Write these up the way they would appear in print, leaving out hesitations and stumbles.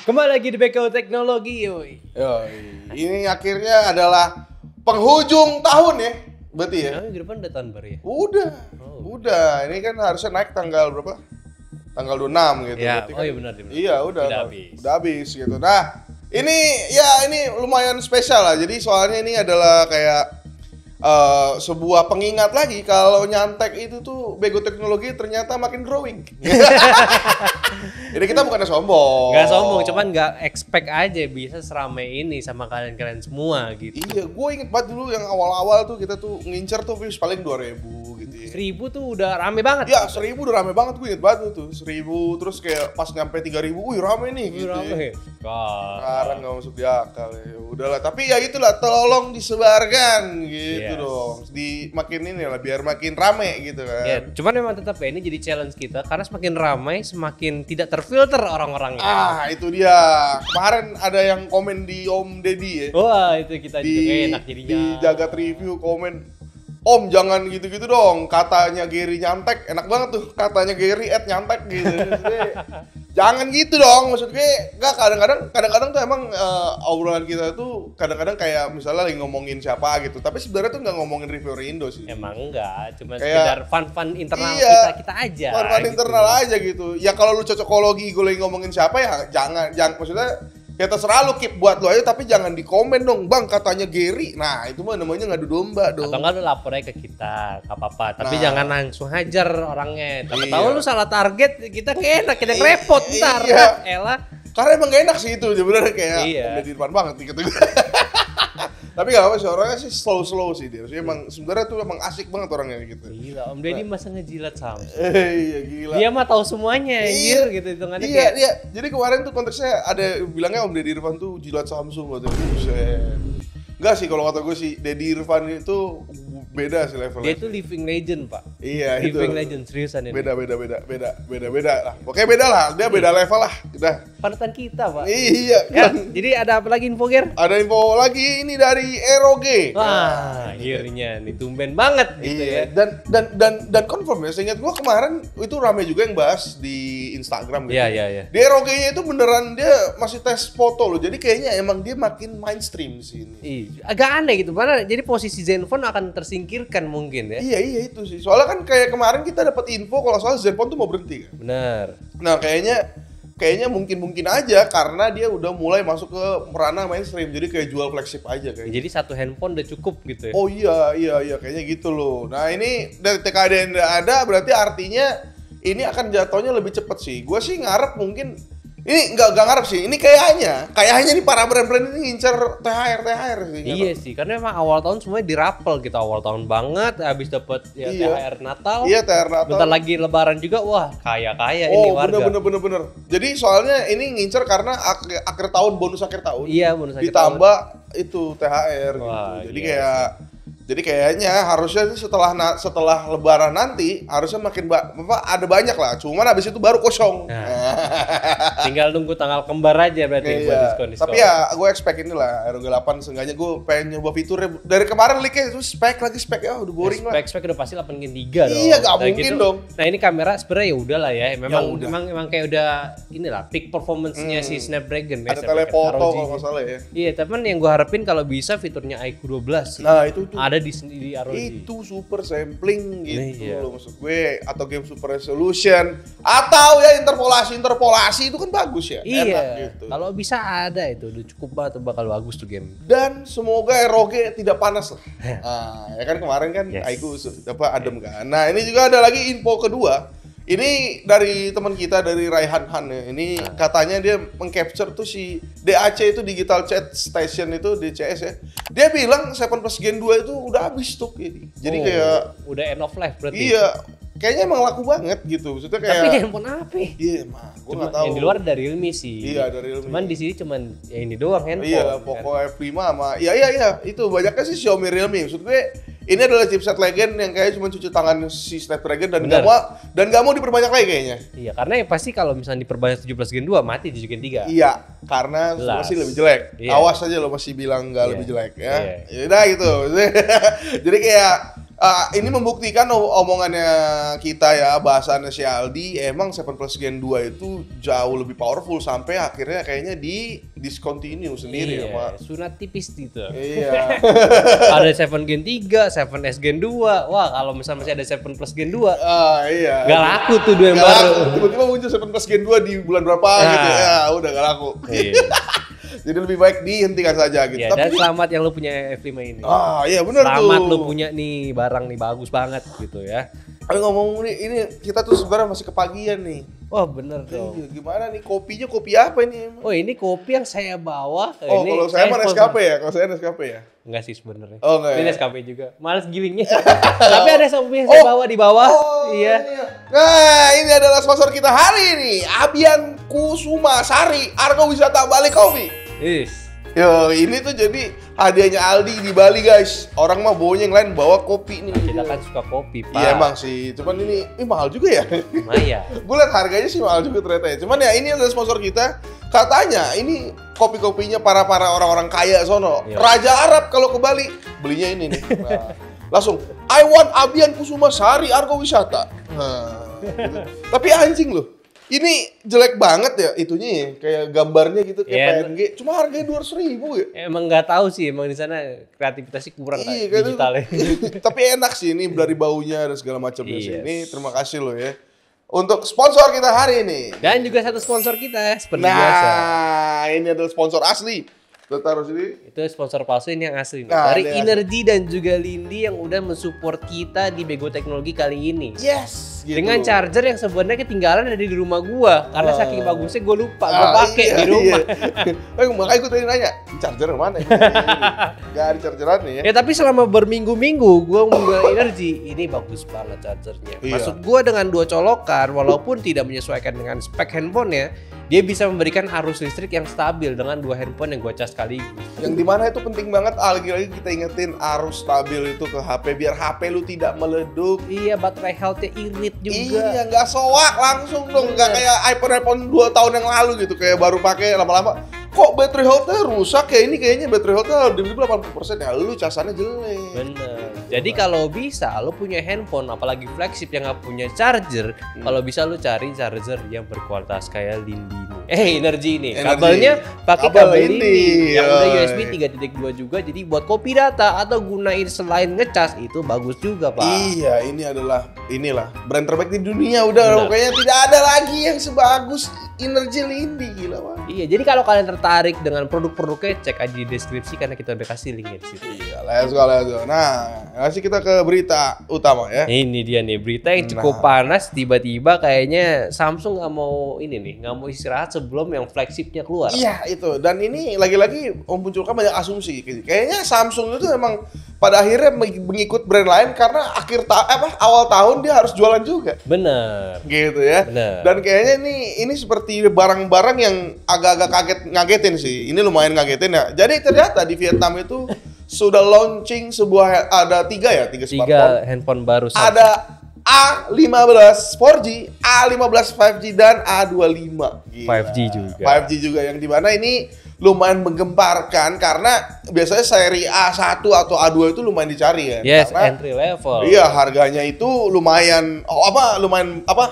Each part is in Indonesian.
Kembali lagi di BKU Teknologi, yoi. Ini akhirnya adalah penghujung tahun ya, berarti ya? Minggu depan udah tahun baru ya? Udah. Ini kan harusnya naik tanggal berapa? Tanggal 26 gitu. Ya, kan, iya benar. Iya, udah habis. Udah habis gitu. Nah, ini lumayan spesial lah. Jadi soalnya ini adalah kayak sebuah pengingat lagi kalau Nyantek itu tuh Bego Teknologi ternyata makin growing. Jadi kita bukannya sombong. Gak sombong, cuman gak expect aja bisa seramai ini sama kalian-kalian semua gitu. Iya, gue inget banget dulu yang awal-awal tuh kita tuh ngincer tuh views paling 2.000 gitu ya. 1000 tuh udah rame banget. Ya, 1.000 udah rame banget, gue inget banget tuh. 1.000 terus kayak pas nyampe 3.000, wih rame nih gitu Rame. ya. Sekarang gak masuk di akal ya. Udahlah, tapi ya itulah, tolong disebarkan gitu dong. Makin ini lah, biar makin rame gitu kan. Ya, cuman memang tetap ya ini jadi challenge kita karena semakin ramai semakin tidak terfilter orang-orangnya. Ah, itu dia. Kemarin ada yang komen di Om Deddy ya. Wah, itu kita juga Di enak jadinya. Di Jagat Review komen, Om jangan gitu-gitu dong, katanya Gary Nyantek, enak banget tuh katanya Gary @nyantek gitu. Jangan gitu dong, maksud gue enggak, kadang-kadang tuh emang obrolan kita tuh kadang-kadang kayak misalnya lagi ngomongin siapa gitu, tapi sebenarnya tuh nggak ngomongin reviewer Indo sih. Emang enggak, cuma Kayak, sekedar fun internal kita aja. Fun gitu. internal aja gitu. Ya kalau lu cocokologi gue lagi ngomongin siapa ya jangan maksudnya ya terserah lu, keep buat lu aja, tapi jangan di komen dong, Bang katanya Gary. Nah, itu mah namanya ngadu domba dong. Atau enggak lu lapor aja ke kita, gak apa-apa. Tapi Nah. jangan langsung hajar orangnya. Tapi Iya. tahu lu salah target, kita enak, kita repot ntar. Iya. Elah. Karena emang gak enak sih itu sebenarnya, kayak Iya. udah di depan banget gitu. Tapi gak apa sih, orangnya sih slow sih dia. Maksudnya emang sebenarnya tuh emang asik banget orangnya gitu. Gila, Om Deddy masa ngejilat Samsung. Iya gila. Dia mah tahu semuanya anjir gitu hitungannya Iya, kayak. iya. Jadi kemarin tuh konteksnya ada bilangnya Om Deddy Irfan tuh jilat Samsung gitu. Buset. Enggak sih, kalau kata gue sih Deddy Irfan itu beda sih levelnya. Dia itu living legend, Pak. Iya, Living itu. legend seriusan ini. Beda lah. Pokoknya beda lah, dia beda level lah. Udah. Panutan kita, Pak. Iya. Ya, jadi ada apa lagi info, Ger? Ada info lagi ini dari ROG. Wah, akhirnya nih tumben banget gitu Iya, ya. dan confirm ya, seingat gua kemarin itu rame juga yang bahas di Instagram gitu. Iya. Di ROG-nya itu beneran dia masih tes foto loh. Jadi kayaknya emang dia makin mainstream sih ini. Iya, agak aneh gitu. Mana jadi posisi Zenfone akan tersingkirkan mungkin ya. Iya itu sih. Soalnya kan kayak kemarin kita dapat info kalau soal Zenfone tuh mau berhenti kan. Bener. Nah, kayaknya mungkin aja karena dia udah mulai masuk ke ranah mainstream. Jadi kayak jual flagship aja kayaknya. Jadi satu handphone udah cukup gitu ya. Oh iya kayaknya gitu loh. Nah, ini dari TKD yang ada berarti artinya ini akan jatuhnya lebih cepet sih. Gue sih ngarep mungkin ini nggak ngarep sih. Ini kayaknya nih para brand-brand ini ngincer THR sih. Iya sih, karena emang awal tahun semuanya dirapel gitu, awal tahun banget, habis dapat ya Iya. THR Natal. Iya, THR Natal. Bentar lagi Lebaran juga, wah kaya ini warga. Bener. Jadi soalnya ini ngincer karena akhir tahun, bonus akhir tahun. Iya, bonus akhir ditambah itu THR Wah, gitu. iya Jadi kayaknya harusnya sih setelah Lebaran nanti harusnya makin ada banyak lah. Cuman habis itu baru kosong. Tinggal nunggu tanggal kembar aja berarti buat Iya. diskon. Tapi ya gue expect inilah ROG 8 seenggaknya gue pengen nyoba fiturnya. Dari kemarin leaknya itu spek ya udah boring lah. Spek udah pasti 8 Gen 3 dong. Iya, nggak Nah, mungkin dong. Nah, ini kamera sebenarnya ya udahlah ya. udah. Memang kayak udah inilah peak performance-nya si Snapdragon ya. Ada telefoto kalau nggak salah ya. Iya, tapi yang gue harapin kalau bisa fiturnya iQOO 12 sih. Nah itu tuh. Ada di ROG. Itu super sampling gitu Iya. loh maksud gue, atau game super resolution, atau ya interpolasi itu kan bagus ya, enak Iya, gitu. kalau bisa ada itu udah cukup banget tuh, bakal bagus tuh game. Dan semoga ROG tidak panas lah. Ya kan kemarin kan Yes. Aigu adem kan. Nah ini juga ada lagi info kedua. Ini dari teman kita dari Raihan Han ya. Ini katanya dia mengcapture tuh si DAC itu Digital Chat Station itu DCS ya. Dia bilang 7 Plus Gen 2 itu udah habis stok ini. Jadi kayak udah end of life berarti. iya, kayaknya emang laku banget gitu. Maksudnya kayak Tapi handphone apa? iya, mah gua Cuma enggak tahu. yang di luar dari Realme sih. Iya, dari Realme. Cuman di sini cuman ya ini doang handphone. Iya, Poco F5 sama iya itu banyaknya sih Xiaomi Realme. Maksud gue ini adalah chipset legend yang kayak cuma cuci tangan si Snapdragon dan nggak mau diperbanyak lagi kayaknya. Iya, karena ya pasti kalau misalnya diperbanyak 17 Gen 2 mati 7 Gen 3. Iya, karena Jelas. masih lebih jelek. Iya. Awas aja lo masih bilang nggak Iya. lebih jelek ya. Iya. Ya udah gitu. Jadi kayak Ini membuktikan omongannya kita ya, bahasannya si Aldi, emang 7 Plus Gen 2 itu jauh lebih powerful sampai akhirnya kayaknya di discontinue sendiri ya, Pak. Sunat tipis gitu. Iya. Ada 7 Gen 3, 7S Gen 2. Wah, kalau misalnya masih ada 7 Plus Gen 2, Iya. gak laku tuh 2 yang Gak baru. laku. Tiba-tiba muncul 7 Plus Gen 2 di bulan berapa gitu ya, udah gak laku. Iya. Jadi lebih baik dihentikan saja gitu. Ya, dan selamat yang lu punya F5 ini. Iya benar tuh. Selamat lu punya nih barang nih bagus banget gitu ya. Tapi ngomong nih, ini kita tuh sebenarnya masih kepagian nih. Wah, bener dong. Gimana nih kopinya, kopi apa ini emang? Oh, ini kopi yang saya bawa. Oh, ini kalau saya mah sponsor. Nescafe ya, kalau saya Nescafe ya. Enggak sih sebenarnya. Oh, enggak Ini ya? Nescafe juga. Males gilingnya. Tapi ada kopi yang saya bawa di bawah. Iya. Nah, ini adalah sponsor kita hari ini, Abian Kusuma Sari, Argo Wisata Bali Coffee. Is. Yo, ini tuh jadi hadiahnya Aldi di Bali, guys. Orang mah bawanya yang lain bawa kopi nih. Kita kan suka kopi, Pak. Iya emang sih, cuman ini mahal juga ya. Lumayan. Gue liat harganya sih mahal juga ternyata ya. Cuman ya ini adalah sponsor kita. Katanya ini kopi-kopinya para orang-orang kaya sono. Iya. Raja Arab kalau ke Bali belinya ini nih. Nah, langsung I want Abian Kusuma Sari Argo Wisata. Nah, gitu. Tapi anjing loh. Ini jelek banget ya itunya ya, kayak gambarnya gitu kayak Iya. PNG. Cuma harganya 200.000 ya. Emang nggak tahu sih, emang di sana kreativitasnya kurang Iya, kayak digitalnya. Tapi enak sih ini dari baunya dan segala macamnya sih. Yes. Ini terima kasih loh ya. Untuk sponsor kita hari ini. Dan juga satu sponsor kita seperti Nah, biasa. ini adalah sponsor asli. Kita taruh sini. Itu sponsor palsu ini yang asli nih. Nah, Dari ini Energy dan juga Lindi yang udah mensupport kita di Bego Teknologi kali ini. Yes. Gitu. Dengan charger yang sebenarnya ketinggalan ada di rumah gua karena saking bagusnya gua lupa gua pakai iya, di rumah. Iya. Makanya gue tadi nanya, charger mana? Gak ada chargeran nih ya. Ya tapi selama berminggu-minggu gua menggunakan Energy, ini bagus banget chargernya. Iya. Maksud gua dengan 2 colokan walaupun tidak menyesuaikan dengan spek handphonenya, dia bisa memberikan arus listrik yang stabil dengan 2 handphone yang gua cas sekaligus. Yang dimana itu penting banget, lagi-lagi kita ingetin arus stabil itu ke HP biar HP lu tidak meleduk. Iya, baterai health-nya irit juga. Iya, nggak soak langsung dong, nggak kayak iPhone 2 tahun yang lalu gitu, kayak baru pakai lama-lama. Kok baterai health-nya rusak ya? Ini kayaknya baterai health-nya di 80% ya, lu casannya jelek. Bener. Jadi kalau bisa lo punya handphone apalagi flagship yang nggak punya charger, kalau bisa lo cari charger yang berkualitas kayak Lindi ini. Energy ini. Energy. Kabelnya pakai Kabel kabel Lindi. ini yang udah Yoi. USB 3.2 juga. Jadi buat copy data atau gunain selain ngecas itu bagus juga, Pak. Iya, inilah brand terbaik di dunia udah. Benar. Pokoknya tidak ada lagi yang sebagus Energy Lindi, gila Pak. Iya, jadi kalau kalian tertarik dengan produk-produknya cek aja di deskripsi karena kita udah kasih linknya di situ. Iya, let's go. Nah, kasih kita ke berita utama ya. Ini dia nih berita yang cukup panas, tiba-tiba kayaknya Samsung nggak mau istirahat sebelum yang flagshipnya keluar. Iya itu, dan ini lagi-lagi memunculkan banyak asumsi. Kayaknya Samsung itu memang pada akhirnya mengikut brand lain karena awal tahun dia harus jualan juga. Bener. Gitu ya. Bener. Dan kayaknya ini seperti barang-barang yang agak-agak ngagetin sih. Ini lumayan ngagetin ya. Jadi ternyata di Vietnam itu sudah launching ada tiga smartphone. 3 handphone baru Samsung. Ada A15 4G, A15 5G dan A25. Gila. 5G juga. 5G juga yang dimana ini lumayan menggemparkan karena biasanya seri A1 atau A2 itu lumayan dicari ya. Yes, Karena entry level. iya, harganya itu lumayan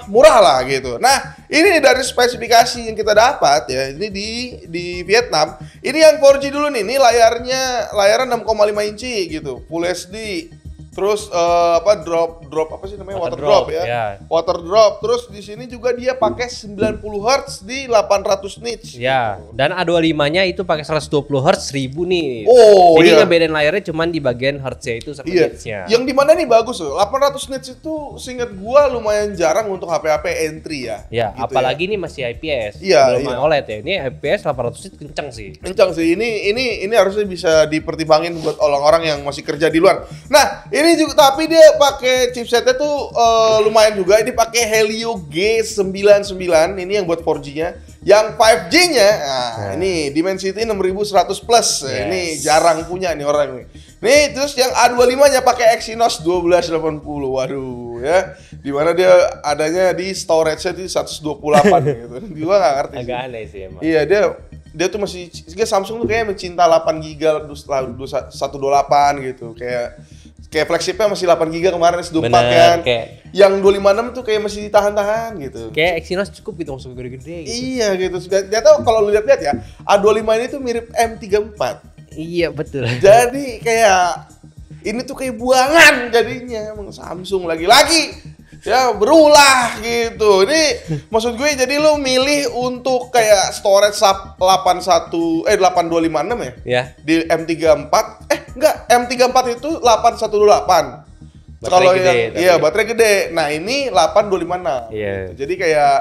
murah lah gitu. Nah, ini dari spesifikasi yang kita dapat ya, ini di Vietnam. Ini yang 4G dulu nih. Ini layaran 6,5 inci gitu, Full HD. Terus drop apa sih namanya? Water drop ya. Ya. Water drop. Terus di sini juga dia pakai 90 Hz di 800 nits. Ya, dan A25-nya itu pakai 120 Hz 1000 nih. Oh, Jadi iya. ngebedain layarnya cuman di bagian Hz-nya itu sama Iya. nits-nya. Yang dimana nih bagus loh. 800 nits itu seingat gua lumayan jarang untuk HP-HP entry ya. Ya, Gitu apalagi ini masih IPS. Iya, Belum iya. OLED ya. Ini IPS 800 nits kenceng sih. Kencang sih, ini harusnya bisa dipertimbangin buat orang-orang yang masih kerja di luar. Nah, ini juga tapi dia pakai chipsetnya tuh lumayan juga. Ini pakai Helio G99, ini yang buat 4G-nya. Yang 5G-nya, ini Dimensity 6100 plus. Yes. Ini jarang punya nih orang nih. Nih, terus yang A25-nya pakai Exynos 1280. Waduh, ya. Dimana dia adanya di storage-nya di 128 gitu. Gua nggak ngerti sih. Agak aneh sih emang. Iya, dia tuh masih Samsung tuh kayak mencinta 8 GB 128 gitu. Kayak Kayak flagshipnya masih 8 GB kemarin S24 Bener, kan. kayak Yang 256 tuh kayak masih ditahan-tahan gitu. kayak Exynos cukup gitu maksud gede-gede gitu. Iya gitu. Dia tahu kalau lu lihat-lihat ya, A25 ini tuh mirip M34. Iya betul. Jadi kayak ini tuh kayak buangan jadinya emang Samsung lagi-lagi ya berulah gitu. Ini maksud gue jadi lu milih untuk kayak storage 856 ya? Ya. Di M34 enggak, M34 itu 818. Kalau gede, yang tapi. iya baterai gede. Nah, ini 8256. Iya. Jadi kayak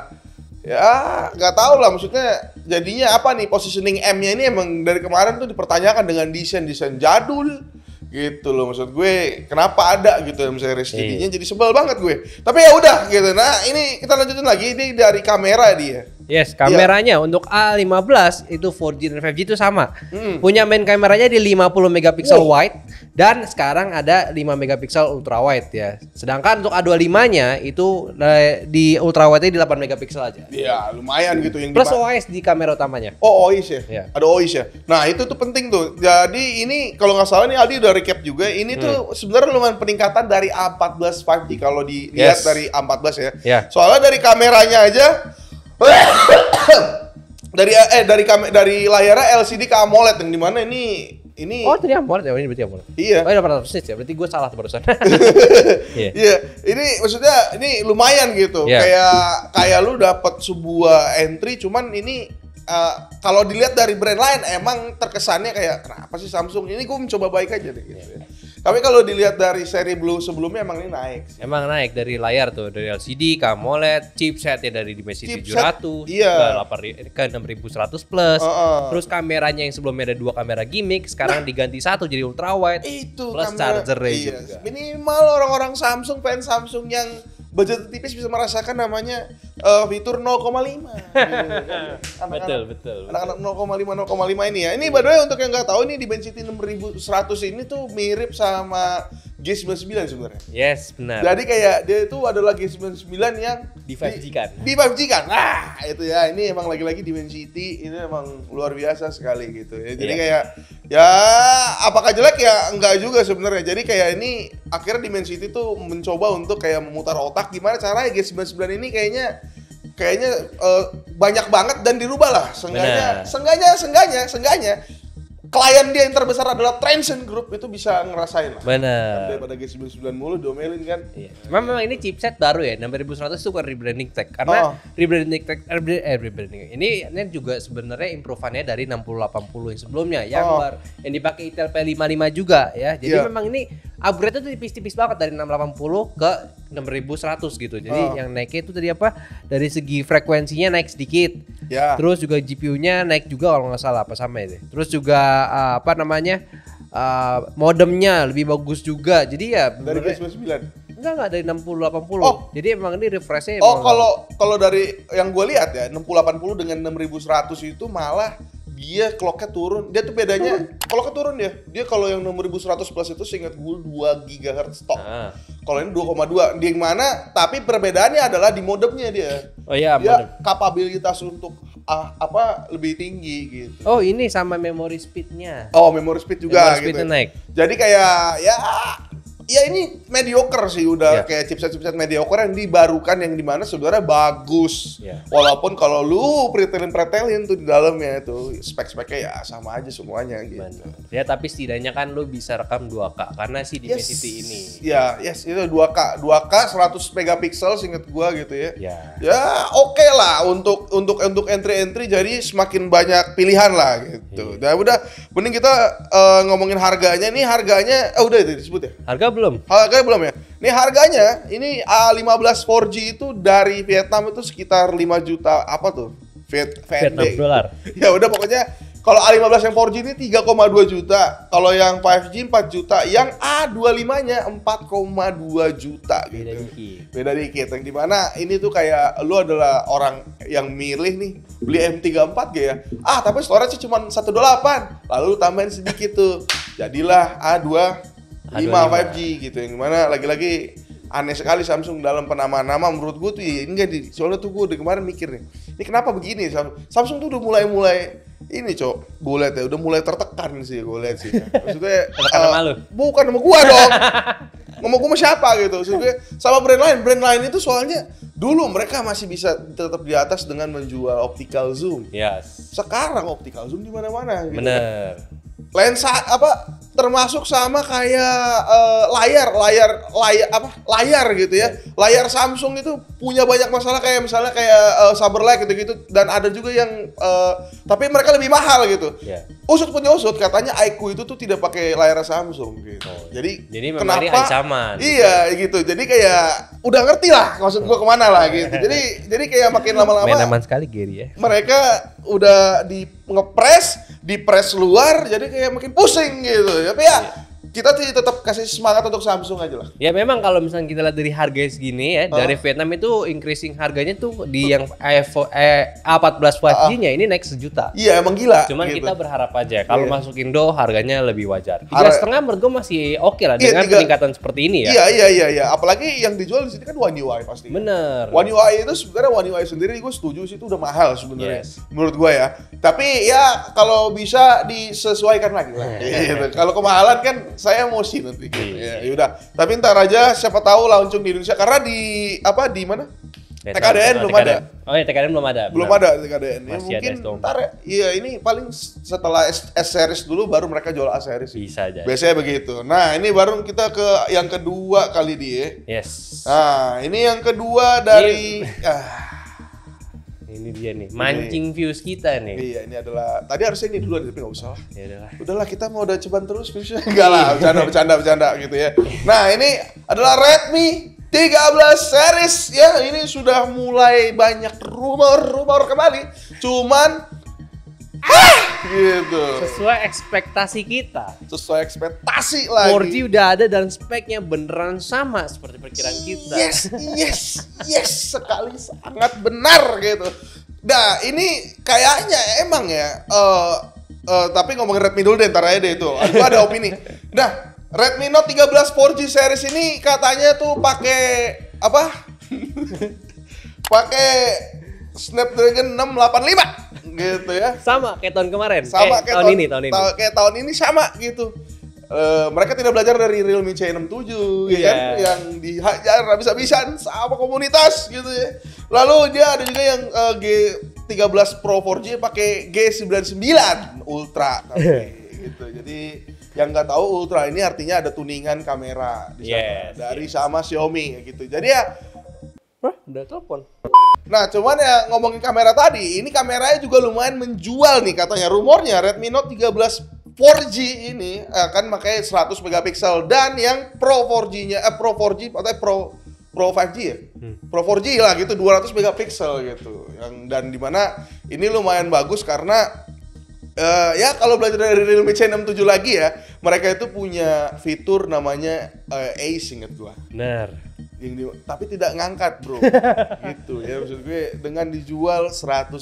ya nggak tahu lah maksudnya jadinya apa nih positioning M-nya ini emang dari kemarin tuh dipertanyakan dengan desain jadul gitu loh. Maksud gue kenapa ada gitu ya misalnya RSGD-nya jadi sebel banget gue. Tapi ya udah gitu. Nah, ini kita lanjutin lagi ini dari kamera dia. Yes, kameranya untuk A15 itu 4G dan 5G itu sama. Punya main kameranya di 50 megapiksel wide dan sekarang ada 5 megapiksel ultra wide ya. Sedangkan untuk A25-nya itu di ultra wide-nya di 8 megapiksel aja. Iya, lumayan gitu yang Plus OIS di kamera utamanya. Oh, OIS ya? Iya. Ada OIS ya? Nah, itu tuh penting tuh. Jadi ini kalau nggak salah nih Aldi udah recap juga. Ini tuh sebenarnya lumayan peningkatan dari A14 5G kalau dilihat dari A14 ya. Ya. Soalnya dari kameranya aja dari layarnya LCD ke AMOLED yang dimana ini Oh, tadi AMOLED ya, ini berarti AMOLED. Iya. Oh, 800 nits ya, berarti gue salah barusan. Iya. Iya, ini maksudnya ini lumayan gitu. Iya. Kayak lu dapat sebuah entry, cuman ini kalau dilihat dari brand lain emang terkesannya kayak kenapa sih Samsung ini gue mencoba baik aja deh gitu ya. Tapi kalau dilihat dari seri Blue sebelumnya emang ini naik. Emang naik dari layar tuh, dari LCD ke AMOLED, chipsetnya dari Dimensity 700 iya. ke 6100 plus. Terus kameranya yang sebelumnya ada 2 kamera gimmick, sekarang diganti 1 jadi ultra wide. Itu plus kamera, charger iya. juga. Minimal orang-orang Samsung, fans Samsung yang budget tipis bisa merasakan namanya fitur 0,5. Betul. Anak-anak 0,5 ini ya. Ini by the way untuk yang nggak tahu ini Dimensity 6100 ini tuh mirip sama G99 sebenarnya. Yes, benar. Jadi kayak dia itu adalah G99 yang Di 5G kan. Di 5G kan. Nah, itu ya. Ini emang lagi-lagi Dimensity ini emang luar biasa sekali gitu ya. Jadi kayak ya apakah jelek ya enggak juga sebenarnya. Jadi kayak ini akhirnya Dimensity tuh mencoba untuk kayak memutar otak gimana caranya G99 ini kayaknya banyak banget dan dirubah lah. Seenggaknya klien dia yang terbesar adalah Transsion Group itu bisa ngerasain lah. Benar. Daripada G99 mulu diomelin kan. Iya. Memang ini chipset baru ya, 6100 itu bukan rebranding tech karena rebranding tech ini juga sebenarnya improve-annya dari 6080 yang sebelumnya yang dipakai Intel P55 juga ya. Jadi memang ini upgrade itu tipis-tipis banget dari 680 ke 6100 gitu. Jadi yang naiknya itu tadi apa? Dari segi frekuensinya naik sedikit. Ya. Terus juga GPU-nya naik juga kalau nggak salah apa sama itu. Terus juga modemnya lebih bagus juga. Jadi ya dari G99. Enggak dari 6080. Jadi emang ini refresh-nya kalau dari yang gue lihat ya 6080 dengan 6100 itu malah dia clock-nya turun. Dia tuh bedanya clock-nya turun dia. Dia kalau yang 6100 plus itu seingat gue 2 GHz top. Kalau ini 2,2. Di mana tapi perbedaannya adalah di modemnya dia. Oh iya, dia modem. kapabilitas untuk lebih tinggi gitu. Oh, ini sama memory speed-nya. Oh, memory speed juga memory gitu. Speed naik. Jadi kayak ya ini mediocre sih udah kayak chipset mediocre yang dibarukan yang dimana sebenarnya bagus. Walaupun kalau lu pretelin tuh di dalamnya itu spek-speknya ya sama aja semuanya gitu. Ya tapi setidaknya kan lu bisa rekam 2K karena si Dimensity ini. Ya, itu 2K 100 megapiksel seinget gua gitu ya. Ya oke lah untuk entry jadi semakin banyak pilihan lah gitu. Dan udah mending kita ngomongin harganya. Nih harganya udah itu disebut ya. Harganya belum ya? Nih harganya, ini A15 4G itu dari Vietnam itu sekitar 5 juta apa tuh? Vietnam dolar. Ya udah pokoknya kalau A15 yang 4G ini 3,2 juta. Kalau yang 5G 4 juta, yang A25-nya 4,2 juta gitu. Beda dikit. Yang dimana ini tuh kayak lu adalah orang yang milih nih beli M34 gitu ya. Tapi storage cuma 128. Lalu lu tambahin sedikit tuh. Jadilah A25 5G gitu, yang mana lagi-lagi aneh sekali Samsung dalam penamaan-nama menurut gue tuh ya ini soalnya tuh gue udah kemarin mikir nih, ini kenapa begini Samsung tuh udah mulai ini Cok, gue liat ya udah mulai tertekan sih gue liat sih. Maksudnya Tertekan sama lu? Bukan sama gua dong. Ngomong gua sama siapa gitu. Maksudnya sama brand lain itu soalnya dulu mereka masih bisa tetap di atas dengan menjual optical zoom. Yes. Sekarang optical zoom di mana-mana gitu. Bener. Lensa termasuk sama kayak layar gitu ya. Layar Samsung itu punya banyak masalah kayak misalnya kayak Saberlight gitu-gitu, dan ada juga yang tapi mereka lebih mahal gitu. Yeah. Usut punya usut katanya iQOO itu tuh tidak pakai layar Samsung gitu. Jadi memang ini ancaman. Iya gitu. Jadi kayak udah ngerti lah maksud gua kemana lah gitu. Jadi kayak makin lama-lama main aman sekali Gary ya. Mereka udah di press luar, jadi kayak makin pusing gitu. Tapi ya kita tetap kasih semangat untuk Samsung aja lah. Ya memang kalau misalnya kita lihat dari harga segini ya, dari Vietnam itu increasing harganya tuh di yang A14 5G-nya ini naik 1 juta. Iya emang gila. Cuman gitu. kita berharap aja kalau masuk Indo harganya lebih wajar. 3,5 menurut gue masih oke lah dengan peningkatan seperti ini ya. Iya. Apalagi yang dijual di sini kan One UI pasti. Bener. One UI itu sebenarnya One UI sendiri gue setuju sih itu udah mahal sebenarnya. Yes. Menurut gue ya. Tapi ya kalau bisa disesuaikan lagi lah. Gitu. Kalau kemahalan kan saya emosi nanti. Ya udah. Tapi ntar aja siapa tahu launching di Indonesia karena di mana? TKDN belum ada. Oh ya TKDN belum ada. Belum ada TKDN. Ya, Masih mungkin ada ntar ya. Iya ini paling setelah S series dulu baru mereka jual A series. Bisa aja. Biasanya begitu. Nah ini baru kita ke yang kedua kali dia. Yes. Nah ini yang kedua dari. Ini dia nih, mancing views kita nih. Iya, ini adalah tadi harusnya ini dulu tapi nggak usah lah. Ya udahlah. Udahlah kita mau udah ceban terus viewsnya. Enggak lah, bercanda gitu ya. Nah ini adalah Redmi 13 series ya. Ini sudah mulai banyak rumor kembali. Cuman gitu. Sesuai ekspektasi kita. Sesuai ekspektasi lagi. 4G udah ada dan speknya beneran sama seperti perkiraan kita. Yes sekali sangat benar gitu. Nah ini kayaknya emang ya. Tapi ngomongin Redmi dulu deh, ntar aja deh itu. Aku ada opini. Nah Redmi Note 13 4G series ini katanya tuh pakai apa? Pakai Snapdragon 685 gitu ya. Sama kayak tahun kemarin. Sama kayak tahun ini. Kayak tahun ini sama gitu. Mereka tidak belajar dari Realme C67 ya kan, yang dihajar habis-habisan sama komunitas gitu ya. Lalu dia ada juga yang G13 Pro 4G pakai G99 Ultra gitu. Jadi yang nggak tahu Ultra ini artinya ada tuningan kamera di sana dari sama Xiaomi gitu. Jadi ya udah telepon. Nah, cuman ya ngomongin kamera tadi, ini kameranya juga lumayan menjual nih katanya. Rumornya Redmi Note 13 4G ini akan pakai 100 megapiksel dan yang Pro 4G-nya Pro 4G atau Pro 5G ya. Pro 4G lah gitu 200 megapiksel gitu. Dan dimana ini lumayan bagus karena ya kalau belajar dari Realme C67 lagi ya, mereka itu punya fitur namanya Ace inget gua. Benar. Tapi tidak ngangkat bro. Gitu ya, maksud gue dengan dijual 108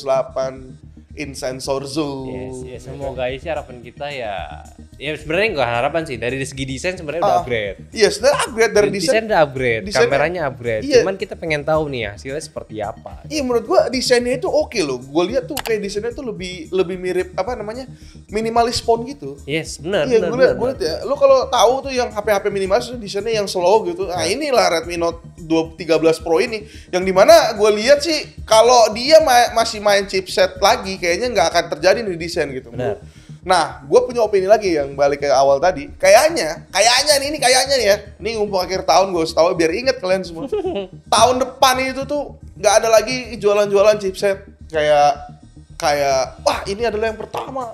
in sensor zoom. Yes, semoga sih harapan kita ya sebenarnya nggak harapan sih, dari segi desain sebenarnya udah upgrade. Iya, sebenarnya upgrade dari desain udah upgrade, kameranya upgrade. Iya. Cuman kita pengen tahu nih hasilnya seperti apa. Iya, menurut gua desainnya itu oke loh. Gua lihat tuh kayak desainnya tuh lebih mirip apa namanya? Minimalis font gitu. Yes, benar. Iya, gua lihat ya. Lu kalau tahu tuh yang HP-HP minimalis desainnya yang slow gitu. Nah, inilah Redmi Note 13 Pro ini yang dimana gua lihat sih kalau dia masih main chipset lagi kayaknya nggak akan terjadi nih desain gitu. Benar. Nah, gue punya opini lagi yang balik ke awal tadi. Kayaknya nih ya. Ini ngumpul akhir tahun gue tahu biar inget kalian semua. Tahun depan itu tuh nggak ada lagi jualan-jualan chipset kayak wah ini adalah yang pertama.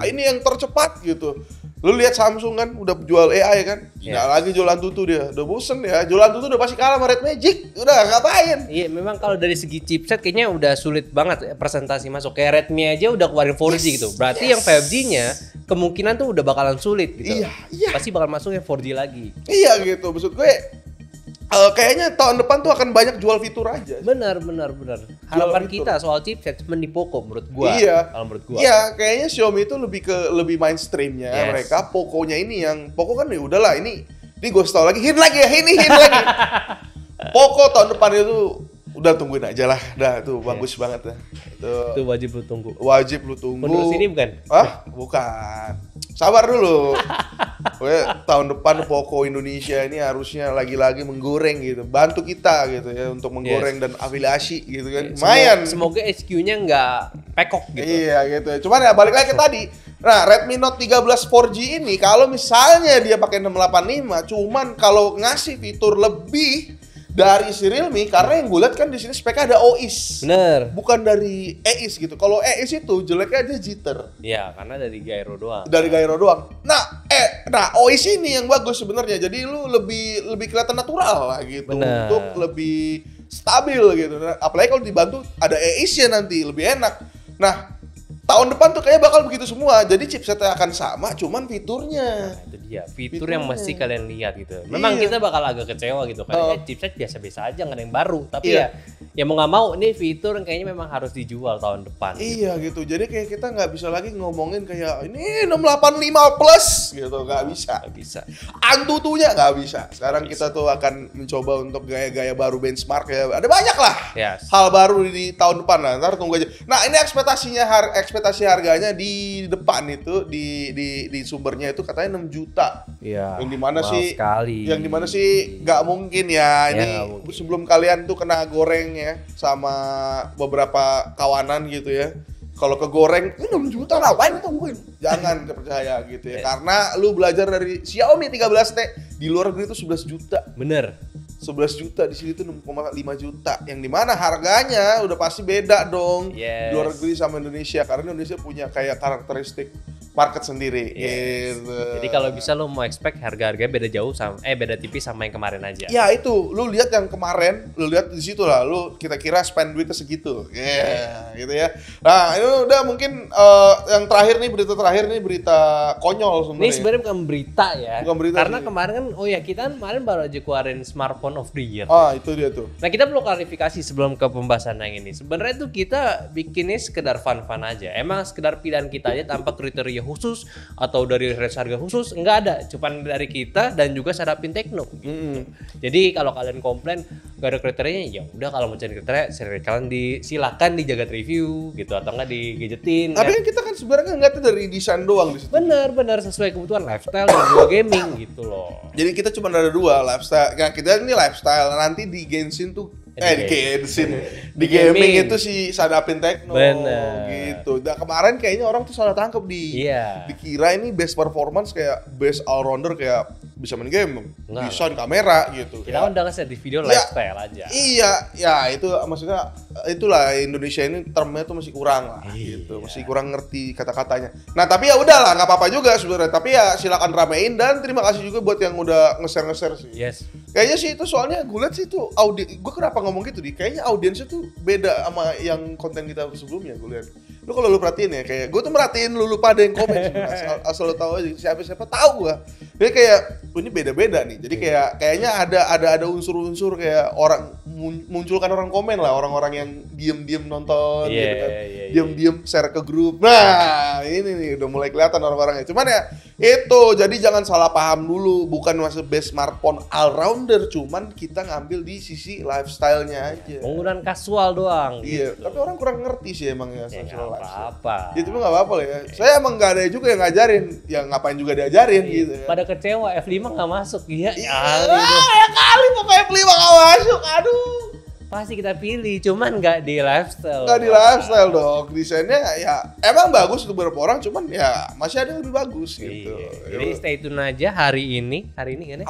Ini yang tercepat gitu. Lu lihat Samsung kan udah jual AI kan, nggak lagi jualan tutu dia, udah bosen ya, jualan tutu udah pasti kalah sama Red Magic, udah ngapain? Iya memang kalau dari segi chipset kayaknya udah sulit banget presentasi masuk, kayak Redmi aja udah keluarin 4G gitu, berarti yang 5G-nya kemungkinan tuh udah bakalan sulit gitu, pasti bakal masuk yang 4G lagi. Iya gitu, maksud gue kayaknya tahun depan tuh akan banyak jual fitur aja. Benar. Harapan kita soal chipset cuma di Poco menurut gua. Kalau menurut gua. Iya, kayaknya Xiaomi itu lebih mainstreamnya mereka. Poco-nya ini yang Poco kan ya udahlah ini gue tahu lagi hint lagi. Poco tahun depan itu Udah tungguin aja lah, dah tuh bagus banget dah. Itu wajib lu tunggu. Wajib lu tunggu. Penerus ini bukan? Hah? Bukan. Sabar dulu. Tahun depan Poco Indonesia ini harusnya lagi-lagi menggoreng gitu. Bantu kita gitu ya untuk menggoreng dan afiliasi gitu kan. Lumayan. Semoga HQ-nya nggak pekok gitu. Iya gitu. Cuman ya balik lagi ke tadi. Nah, Redmi Note 13 4G ini kalau misalnya dia pakai 685, cuman kalau ngasih fitur lebih dari si Realme, karena yang gue lihat kan di sini speknya ada OIS. Bener. Bukan dari EIS gitu. Kalau EIS itu jeleknya aja jitter. Iya, karena dari gyro doang. Dari gyro doang. Nah, OIS ini yang bagus sebenarnya. Jadi lu lebih kelihatan natural lah gitu. Bener. Untuk lebih stabil gitu. Nah, apalagi kalau dibantu ada EIS-nya nanti lebih enak. Nah, tahun depan tuh kayaknya bakal begitu semua. Jadi chipsetnya akan sama, cuman fiturnya. Nah, itu dia. Fitur yang mesti kalian lihat gitu. Memang kita bakal agak kecewa gitu. Karena chipset biasa-biasa aja, nggak ada yang baru. Tapi ya mau nggak mau, ini fitur yang kayaknya memang harus dijual tahun depan. Iya gitu. Jadi kayak kita nggak bisa lagi ngomongin kayak ini 685 plus gitu. Nggak bisa. Nggak bisa. Antutunya nggak bisa. Sekarang kita tuh akan mencoba untuk gaya-gaya baru benchmark ya. Ada banyak lah hal baru di tahun depan lah. Ntar tunggu aja. Nah ini ekspektasi harganya di depan itu di sumbernya itu katanya 6 juta. Iya. Yang dimana sih? Sekali. Yang dimana sih nggak mungkin ya. Ini mungkin. sebelum kalian tuh kena goreng ya sama beberapa kawanan gitu ya. Kalau kegoreng, ini 6 juta ngapain tungguin? Jangan percaya gitu ya. Karena lu belajar dari Xiaomi 13T di luar negeri itu 11 juta. Bener. 11 juta di sini tuh 6,5 juta. Yang dimana harganya udah pasti beda dong. Di luar negeri sama Indonesia. Karena Indonesia punya kayak karakteristik market sendiri. Gitu. Jadi kalau bisa lo mau expect harga-harganya beda jauh sama beda tipis sama yang kemarin aja. Ya itu, lu lihat yang kemarin, lu lihat di situ lah, lu kira-kira spend duitnya segitu. Gitu ya. Nah, ini udah mungkin yang terakhir nih berita konyol sebenarnya. Ini sebenarnya bukan berita ya. Bukan berita karena sih. kemarin kan kita kan kemarin baru aja keluarin smartphone of the year. Itu dia tuh. Nah, kita perlu klarifikasi sebelum ke pembahasan yang ini. Sebenarnya tuh kita bikinnya sekedar fun-fun aja. Emang sekedar pilihan kita aja tanpa kriteria khusus atau dari range harga khusus, enggak ada, cuman dari kita dan juga Sadapin Tekno gitu. Jadi kalau kalian komplain gak ada kriterianya, ya udah kalau mau cari kriteria kalian silakan di Jagat Review gitu atau enggak di Gadgetin. Tapi kan kita kan sebenarnya ngeliatnya dari desain doang di situ. Bener sesuai kebutuhan lifestyle dan juga gaming gitu loh. Jadi kita cuma ada dua lifestyle. Nah, kita ini lifestyle, nanti di Genshin tuh di gaming itu si Sadapin Tekno. Bener. Gitu. Nah, kemarin kayaknya orang tuh salah tangkap dikira ini best performance kayak best all rounder kayak bisa main game, desain kamera gitu. Kita kan udah nge-set di video lifestyle aja. Iya, ya itu maksudnya itulah Indonesia ini termnya tuh masih kurang lah gitu. Masih kurang ngerti kata-katanya. Nah, tapi ya udahlah, nggak apa-apa juga sebenarnya. Tapi ya silakan ramein dan terima kasih juga buat yang udah nge-share sih. Yes. Kayaknya sih itu soalnya gue liat sih itu gue kenapa ngomong gitu kayaknya audiensnya tuh beda sama yang konten kita sebelumnya gue lihat. Lu kalau lu perhatiin ya kayak gue tuh merhatiin lu pada yang komen asal lu tahu aja siapa tahu gue. Jadi kayak ini beda-beda nih. Jadi kayaknya ada unsur-unsur kayak orang munculkan orang komen lah, orang-orang yang diem-diem nonton gitu kan. Diem-diem share ke grup. Nah, ini nih udah mulai kelihatan orang-orangnya. Cuman ya itu jadi jangan salah paham dulu, bukan masuk best smartphone all rounder, cuman kita ngambil di sisi lifestyle-nya aja. Penggunaan kasual doang. Iya, gitu. tapi orang kurang ngerti sih emang ya soal apa-apa. Ya cuma nggak apa-apa lah ya. Saya emang nggak ada juga yang ngajarin, ya ngapain juga diajarin gitu. Ya. Pada kecewa F5 nggak masuk, ya kali pokoknya F5 nggak masuk, aduh. Pasti kita pilih, cuman nggak di lifestyle. Nggak di lifestyle dong, desainnya ya emang bagus untuk beberapa orang, cuman ya masih ada yang lebih bagus gitu. Jadi stay tune aja hari ini kan ya?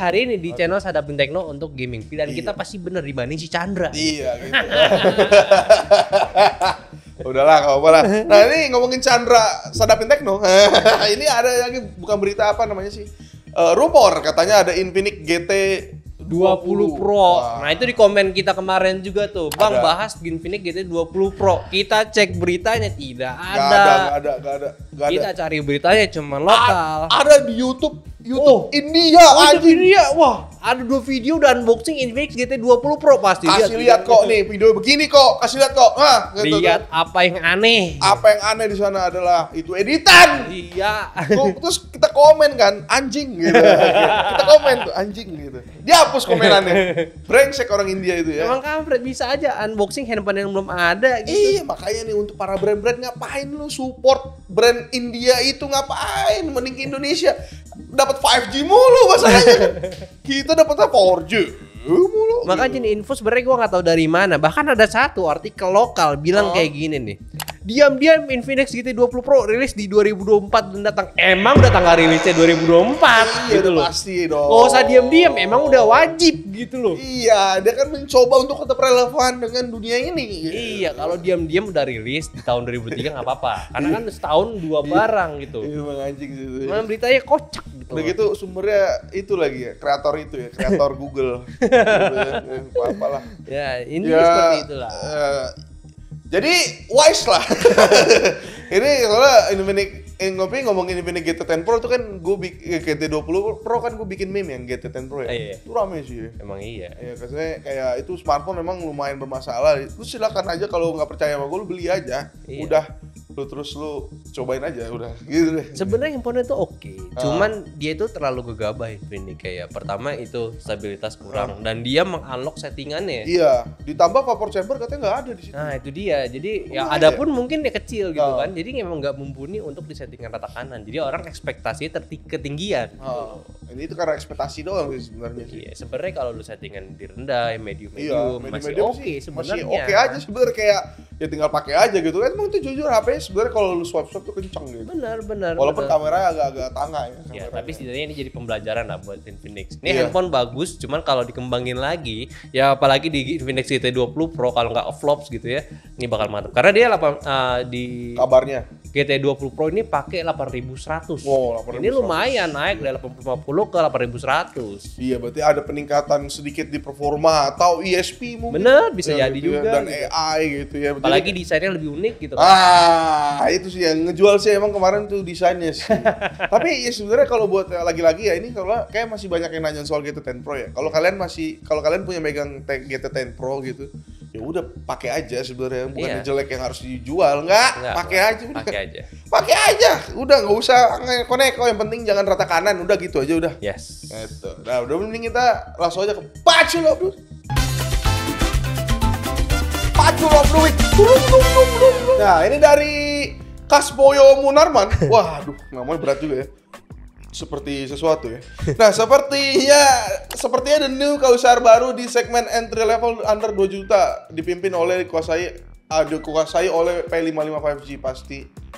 Hari ini di channel Sadapin Tekno untuk gaming. Pilihan kita pasti bener dibanding si Chandra. Iya gitu. Udahlah, nggak apa-apa lah. Nah ini ngomongin Chandra Sadapin Tekno, ini ada lagi bukan berita apa namanya sih? Rumor katanya ada Infinix GT 20 Pro. Nah, itu di komen kita kemarin juga tuh. Bang, bahas Infinix GT 20 Pro. Kita cek beritanya tidak ada. Gak ada. Kita cari beritanya cuma lokal. Ada di YouTube India anjing. India. Wah, ada 2 video dan unboxing Infinix GT 20 Pro pasti. Kasih lihat kok nih video begini kok. Kasih lihat kok. Nah, gitu, lihat apa yang aneh. Apa yang aneh di sana adalah itu editan. Iya. Terus kita komen kan anjing gitu. Kita komen tuh anjing gitu. dihapus komenannya. Brengsek orang India itu ya. Emang kampret, bisa aja unboxing handphone yang belum ada gitu. Iya, makanya nih untuk para brand-brand, ngapain lu support brand India itu, ngapain? Mending ke Indonesia dapat 5G mulu masalahnya. Kita dapatnya 4G mulu. Makanya nih info sebenarnya gue nggak tahu dari mana. Bahkan ada satu artikel lokal bilang kayak gini nih. Diam-diam Infinix GT20 Pro rilis di 2024 mendatang. Emang udah tanggal rilisnya 2024 gitu loh. Pasti dong. Gak usah diam-diam, emang udah wajib gitu loh. Iya, dia kan mencoba untuk tetap relevan dengan dunia ini. Iya, kalau diam-diam udah rilis di tahun 2003 nggak apa-apa. Karena kan setahun 2 barang gitu. Iya, Bang anjing sih. Memang beritanya kocak gitu. Udah gitu sumbernya itu lagi ya, kreator itu ya, kreator Google. Gitu ya, apa-apalah. Ya, ini seperti itulah. Jadi wise lah. Ini soalnya ngomongin Infinix GT10 Pro itu kan GT20 Pro kan gue bikin meme yang GT10 Pro ya. Iya. Itu rame sih ya. Emang iya. Ya katanya kayak itu smartphone memang lumayan bermasalah. Lu silakan aja kalau nggak percaya sama gue, lu beli aja. Iya. Udah lu cobain aja udah gitu deh. Sebenarnya handphone itu oke, cuman dia itu terlalu gegabah ini kayak pertama itu stabilitas kurang dan dia mengunlock settingannya. Iya, ditambah vapor chamber katanya nggak ada di situ. Nah itu dia, jadi ya ada pun mungkin dia kecil gitu kan, jadi memang nggak mumpuni untuk disettingkan rata kanan, jadi orang ekspektasinya ketinggian. Ini itu karena ekspektasi doang sih sebenarnya sih. Iya, sebenarnya kalau lu settingan di rendah, medium masih medium oke sebenarnya. Masih oke aja sebenarnya, kayak ya tinggal pakai aja gitu kan. Emang itu jujur HP sebenarnya kalau lu swipe tuh kenceng gitu. Benar. Walaupun kameranya agak-agak tangga ya. Ya, tapi setidaknya ini jadi pembelajaran lah buat Infinix. Ini handphone bagus, cuman kalau dikembangin lagi, ya apalagi di Infinix GT20 Pro kalau nggak flops gitu ya, ini bakal mantap. Karena dia di kabarnya GT20 Pro ini pakai 8100. Wow, 8100. Ini lumayan naik dari 8050 ke 8100. Iya, berarti ada peningkatan sedikit di performa atau ISP mungkin. Bener, bisa jadi gitu juga. Ya. Dan gitu. AI gitu ya. Apalagi desainnya lebih unik gitu kan. Itu sih yang ngejual sih emang kemarin tuh desainnya sih. Tapi ya sebenarnya kalau buat lagi-lagi ya, ini kalau kayak masih banyak yang nanya soal GT10 Pro ya. Kalau kalian punya megang GT10 Pro gitu, ya udah pakai aja sebenarnya, bukan jelek yang harus dijual, enggak, pakai aja udah. Pakai aja, udah nggak usah neko-neko, yang penting jangan rata kanan, udah gitu aja udah. Yes. Gitu. Nah, udah mending kita langsung aja ke Paculop dulu. Paculop dulu. Nah, ini dari Kasboyo Munarman. Waduh, namanya berat juga ya. Seperti sesuatu ya. Nah, sepertinya The New Kausar baru di segmen entry level under 2 juta dipimpin oleh dikuasai oleh P55 5G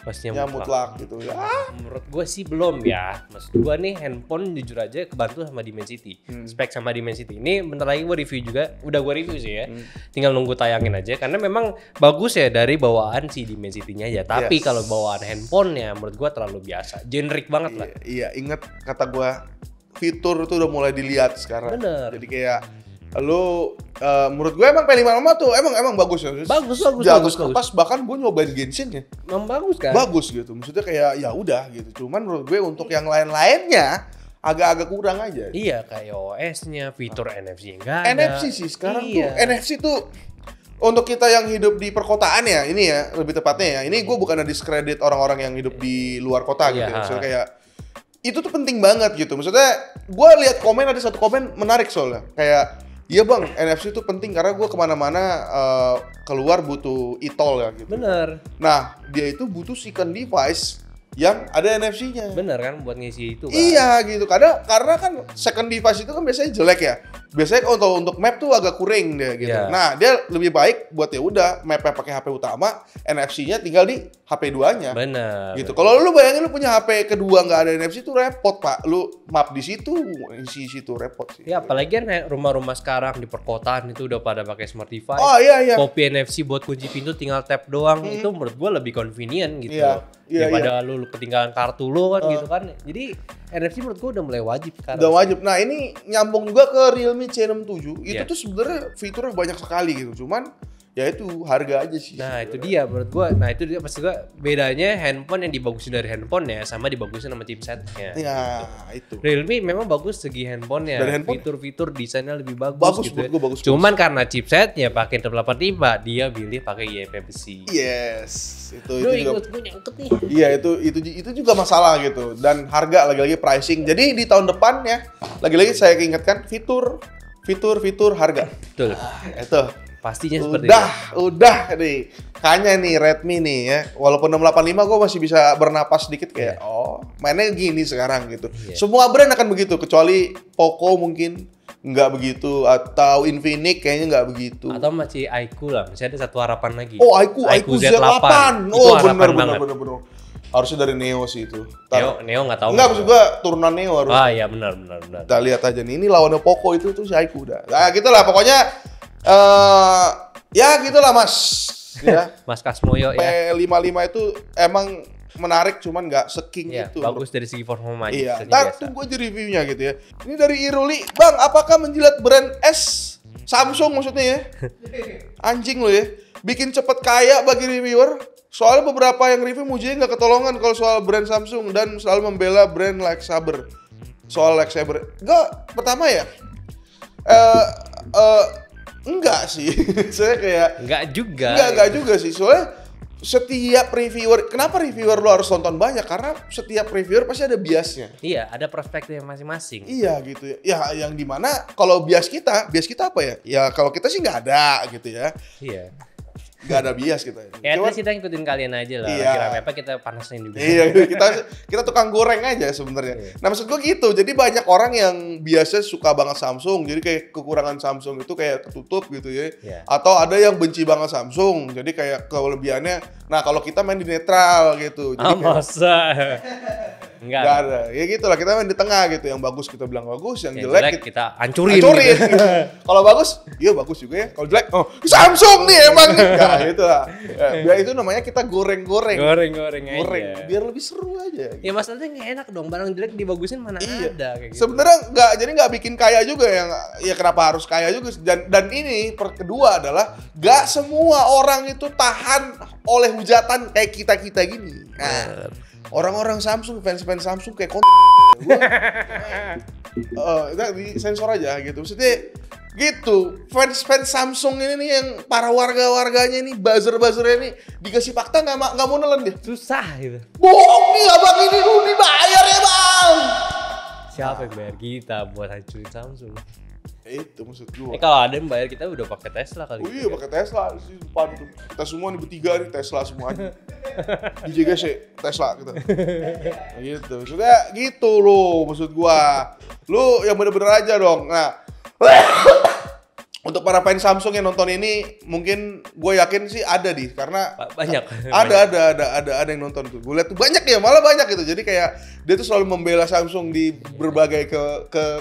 pastinya mutlak gitu ya. Menurut gue sih belum ya. Maksud gue nih handphone jujur aja kebantu sama Dimensity. Spek sama Dimensity. Ini bentar lagi gue review juga. Udah gue review sih ya. Tinggal nunggu tayangin aja karena memang bagus ya dari bawaan si Dimensity-nya ya. Tapi kalau bawaan handphonenya menurut gue terlalu biasa. Generic banget lah. Iya, inget kata gue, fitur tuh udah mulai dilihat sekarang. Bener. Jadi kayak menurut gue emang P55 tuh emang bagus ya. Bagus. Pas bahkan gue nyobain Genshin ya. Emang bagus kan? Bagus gitu. Maksudnya kayak ya udah gitu. Cuman menurut gue untuk yang lain-lainnya agak-agak kurang aja. Iya, kayak OS-nya, fitur NFC enggak ada. NFC sih sekarang tuh. NFC tuh untuk kita yang hidup di perkotaan ya, ini ya lebih tepatnya ya. Ini gue bukan diskredit orang-orang yang hidup di luar kota gitu ya. Maksudnya kayak itu tuh penting banget gitu. Maksudnya gue lihat ada satu komen menarik soalnya. Kayak, iya bang, NFC itu penting karena gue kemana-mana keluar butuh e-toll ya gitu. Bener. Nah, dia itu butuh second device yang ada NFC-nya. Bener kan, buat ngisi itu kan. Iya gitu, karena kan second device itu kan biasanya jelek ya. Biasanya untuk map tuh agak kuring deh gitu. Yeah. Nah, dia lebih baik buat ya udah mapnya pakai HP utama, NFC-nya tinggal di HP 2-nya. Bener. Gitu. Kalau lu bayangin lu punya HP kedua nggak ada NFC itu repot, Pak. Lu map di situ, isi situ repot sih. Ya, apalagi kan rumah-rumah sekarang di perkotaan itu udah pada pakai smart device. Oh iya. Copy NFC buat kunci pintu tinggal tap doang. Itu menurut gua lebih convenient gitu. Daripada lu ketinggalan kartu lu kan gitu kan. Jadi NFC menurut gua udah mulai wajib sekarang. Udah wajib. Nah, ini nyambung juga ke Realme C67. Itu tuh sebenarnya fiturnya banyak sekali gitu. Cuman ya itu harga aja sih. Nah itu dia menurut gua. Nah itu dia maksud gua bedanya handphone yang dibagusin dari handphonenya sama dibagusin sama chipsetnya. Ya itu. Realme memang bagus segi handphonenya. Dari handphone? Fitur-fitur desainnya lebih bagus, Bagus, gitu. menurut gua bagus. Cuman karena chipsetnya pakai 885 dia pilih pakai IEP besi. Yes, itu Duh, juga. gue nyangkut nih. Iya itu juga masalah gitu, dan harga lagi-lagi pricing. Jadi di tahun depan ya lagi-lagi saya ingatkan fitur harga. Betul. Itu Pastinya seperti itu. Udah nih. Kayaknya nih Redmi nih ya, walaupun 685 gue masih bisa bernapas sedikit kayak mainnya gini sekarang gitu. Semua brand akan begitu kecuali Poco mungkin nggak begitu, atau Infinix kayaknya nggak begitu. Atau masih iQOO lah, masih ada satu harapan lagi. Oh iQOO Z8. Itu harapan bener. Harusnya dari Neo sih itu. Neo nggak tahu. Enggak, maksud gua turunan Neo harus. Ah iya benar. Kita lihat aja nih, ini lawannya Poco itu tuh si iQOO udah. Nah gitulah pokoknya. Ya gitulah Mas. Ya. Mas Kasmoyo ya. P55 itu emang menarik, cuman nggak seking Iya, itu. bagus dari segi performa. Iya. Ntar tunggu aja reviewnya gitu ya. Ini dari Iruli, Bang, apakah menjilat brand S Samsung maksudnya ya? Anjing lo ya. Bikin cepet kaya bagi reviewer. Soalnya beberapa yang review mujinya nggak ketolongan kalau soal brand Samsung dan selalu membela brand Lightsaber. Soal Lightsaber, enggak, pertama ya. Enggak sih. Saya kayak enggak juga sih. Soalnya setiap reviewer, kenapa reviewer lo harus nonton banyak? Karena setiap reviewer pasti ada biasnya. Iya, ada perspektif masing-masing. Iya gitu ya. Ya yang dimana kalau bias kita apa ya? Ya kalau kita sih nggak ada gitu ya. Iya. Nggak ada bias kita. Ya terus kita ngikutin kalian aja lah. Iya. Kira apa kita panasin juga. Iya, kita tukang goreng aja sebenarnya. Iya. Nah maksud gue gitu. Jadi banyak orang yang biasa suka banget Samsung. Jadi kayak kekurangan Samsung itu kayak ketutup gitu ya. Iya. Atau ada yang benci banget Samsung. Jadi kayak kelebihannya. Nah kalau kita main di netral gitu. Jadi masa? Enggak ada. Ya gitu lah, kita main di tengah gitu. Yang bagus kita bilang bagus, yang jelek kita hancurin. Gitu. Kalau bagus, iya bagus juga ya. Kalau jelek, Samsung nih emang nih. Nah, gitu lah. Ya, itu namanya kita goreng-goreng. Goreng aja. Biar lebih seru aja. Ya masalahnya nggak enak dong, barang jelek dibagusin mana ada kayak gitu. Sebenarnya nggak bikin kaya juga yang ya kenapa harus kaya juga dan ini kedua adalah nggak semua orang itu tahan oleh hujatan kayak kita gini. Nah, orang-orang Samsung, fans Samsung kayak di sensor aja gitu. Maksudnya gitu, fans Samsung ini nih yang para warganya ini, buzzer-buzzernya ini dikasih fakta nggak mau nelen dia. Susah gitu. Bohong nih abang ini dulu dibayar ya bang. Siapa yang bayar kita buat hancurin Samsung? Itu maksud gua. Kalau ada yang bayar kita udah pakai Tesla kali. Oh iya pakai Tesla sih depan tuh. Kita semua nih bertiga nih Tesla semuanya. DJ guys Tesla kita. Nah, gitu. Maksudnya gitu loh maksud gua. Lu yang bener-bener aja dong. Nah, untuk para fans Samsung yang nonton ini mungkin gue yakin sih ada karena banyak. Ada yang nonton tuh. Gue lihat tuh banyak ya, malah banyak gitu. Jadi kayak dia tuh selalu membela Samsung di berbagai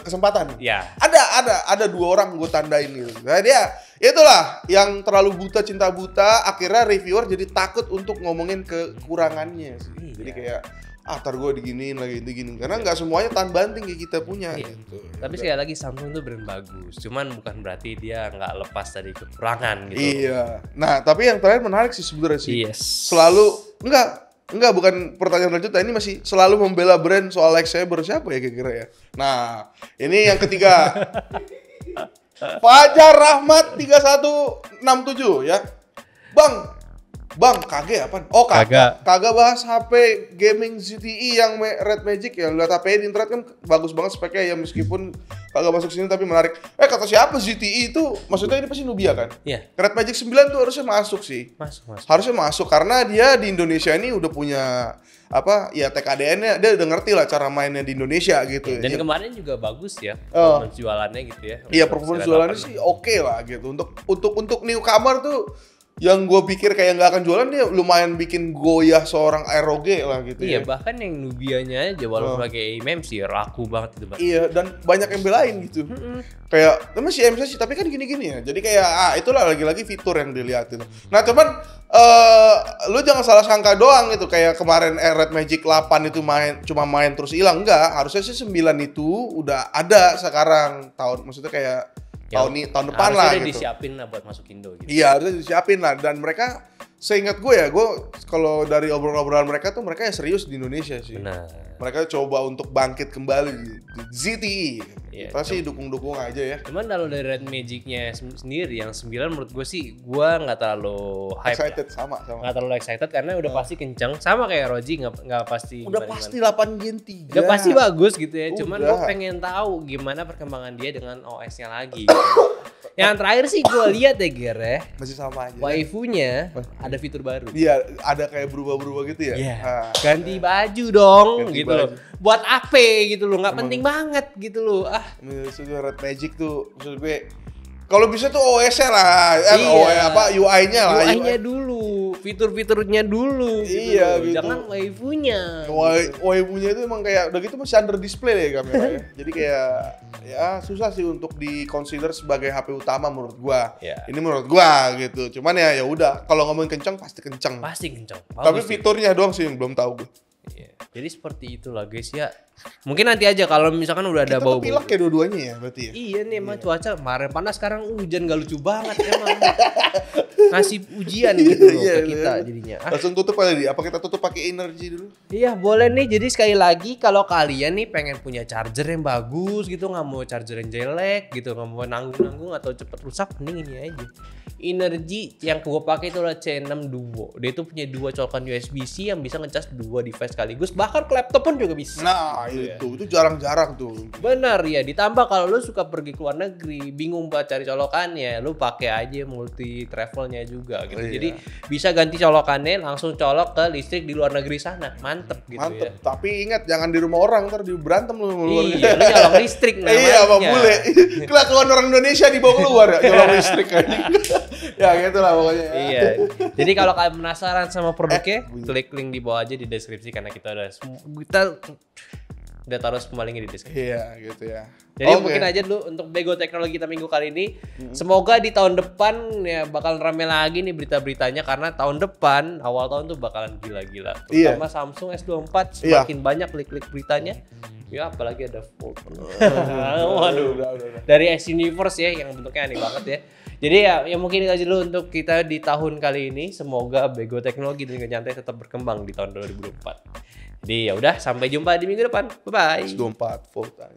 kesempatan. Iya. Ada 2 orang gue tandain gitu. Nah dia itulah yang terlalu cinta buta akhirnya reviewer jadi takut untuk ngomongin kekurangannya sih. Iya. Jadi kayak tar gue diginiin lagi karena nggak semuanya tahan banting kayak kita punya gitu. Tapi sekali lagi Samsung itu brand bagus, cuman bukan berarti dia nggak lepas dari kekurangan gitu. Iya. Nah tapi yang terakhir menarik sih sebenarnya sih. Yes. Selalu enggak bukan pertanyaan lanjutan, ini masih selalu membela brand soal Lightsaber. Siapa ya kira-kira ya? Nah ini yang ketiga. Fajar Rahmat 3167 ya. Bang, kagak apa? Oh, kagak bahas HP gaming ZTE yang Red Magic ya. Lihat HP di internet kan bagus banget speknya ya, meskipun kagak masuk sini tapi menarik. Kata siapa ZTE itu? Maksudnya ini pasti Nubia kan? Iya. Red Magic 9 tuh harusnya masuk sih. Masuk. Harusnya masuk karena dia di Indonesia ini udah punya TKDN-nya, dia udah ngerti lah cara mainnya di Indonesia gitu. Dan kemarin juga bagus ya performance jualannya gitu ya. Iya, performance jualannya sih oke lah gitu. Untuk newcomer tuh yang gue pikir kayak nggak akan jualan, dia lumayan bikin goyah seorang ROG lah gitu. Iya, bahkan yang Nubianya aja walaupun pakai AIM sih laku banget itu, Bang. Iya, dan banyak yang belain gitu. Kayak emang si MC sih tapi kan gini-gini ya. Jadi kayak itulah lagi-lagi fitur yang dilihat itu. Nah, cuman lu jangan salah sangka doang gitu, kayak kemarin Red Magic 8 itu cuma main terus hilang. Enggak, harusnya sih 9 itu udah ada sekarang tahun, maksudnya kayak tahun depan lah harusnya gitu. disiapin lah buat masuk Indo gitu. Iya, harusnya disiapin lah. Dan mereka, seingat gue kalau dari obrolan mereka tuh mereka ya serius di Indonesia sih. Benar. Mereka coba untuk bangkit kembali di ZTE. Iya, Kita sih dukung-dukung aja ya. Cuman kalau dari Red Magic-nya sendiri yang 9 menurut gue sih gue nggak terlalu hype. Excited lah. sama. Nggak terlalu excited karena udah pasti kenceng, sama kayak Roji nggak pasti. Udah gimana-gimana. pasti 8 Gen 3. Udah pasti bagus gitu ya. Cuman Udah. gue pengen tahu gimana perkembangan dia dengan OS-nya lagi. Gitu. Yang terakhir sih gue lihat ya Ger ya. Masih sama aja. Waifu-nya ada fitur baru. Iya, ada kayak berubah-berubah gitu ya. Iya. Nah, Ganti baju dong Ganti gitu baju. loh. Buat apa gitu loh, nggak penting banget gitu loh. Ah, maksud gue Red Magic tuh, maksud gue kalau bisa tuh OS-nya lah, Iya. UI-nya lah. UI-nya dulu, fitur-fiturnya dulu gitu Iya, loh. gitu. Jangan waifunya. Waifunya itu emang kayak udah gitu masih under display deh kameranya. Jadi kayak ya susah sih untuk di-consider sebagai HP utama menurut gua. Iya. Ini menurut gua gitu. Cuman ya udah, kalau ngomongin kenceng pasti kenceng. Pasti kencang. Tapi Bagus sih. fiturnya doang sih yang belum tahu gua. Iya. Jadi seperti itulah guys ya. Mungkin nanti aja kalau misalkan udah ada Kita bau-bau. kepilak ya dua-duanya ya berarti ya. Iya nih emang cuaca kemarin panas sekarang hujan, gak lucu banget emang. Ngasih ujian gitu loh Iya, ke kita iya. jadinya. Langsung tutup aja di. Apa kita tutup pakai energi dulu? Iya boleh nih. Jadi sekali lagi kalau kalian nih pengen punya charger yang bagus gitu, nggak mau charger yang jelek gitu, nggak mau nanggung-nanggung atau cepet rusak, mending ini aja. Energy yang gue pakai itu adalah C6 Duo. Dia itu punya 2 colokan USB-C yang bisa ngecas 2 device sekaligus. Bahkan ke laptop pun juga bisa. Nah, itu jarang-jarang tuh. Benar ya. Ditambah kalau lu suka pergi ke luar negeri, bingung buat cari colokannya, lu pakai aja multi travelnya juga gitu. Iya. Jadi bisa ganti colokannya, langsung colok ke listrik di luar negeri sana. Mantep gitu ya. Mantep. Tapi ingat jangan di rumah orang, ntar berantem lu sama luar. Iya, lu nyolong listrik namanya. Iya, apa bule. Kelakuan orang Indonesia dibawa keluar ya, nyolong listrik aja. Ya gitu lah pokoknya. Iya. Jadi kalau kalian penasaran sama produknya, klik link di bawah aja di deskripsi karena kita udah taruh semua linknya di deskripsi. Iya, gitu ya. Jadi Oke. mungkin aja dulu untuk Bego Teknologi kita minggu kali ini. Semoga di tahun depan ya bakal rame lagi nih berita-beritanya karena tahun depan awal tahun tuh bakalan gila-gila. Iya. Terutama Samsung S24 semakin banyak klik-klik beritanya. Ya apalagi ada Fold. Waduh. Udah. Dari S Universe ya yang bentuknya aneh banget ya. Jadi ya mungkin itu aja dulu untuk kita di tahun kali ini. Semoga Bego Teknologi dan Nyantai tetap berkembang di tahun 2024. Jadi ya udah sampai jumpa di minggu depan. Bye bye. S24 full time.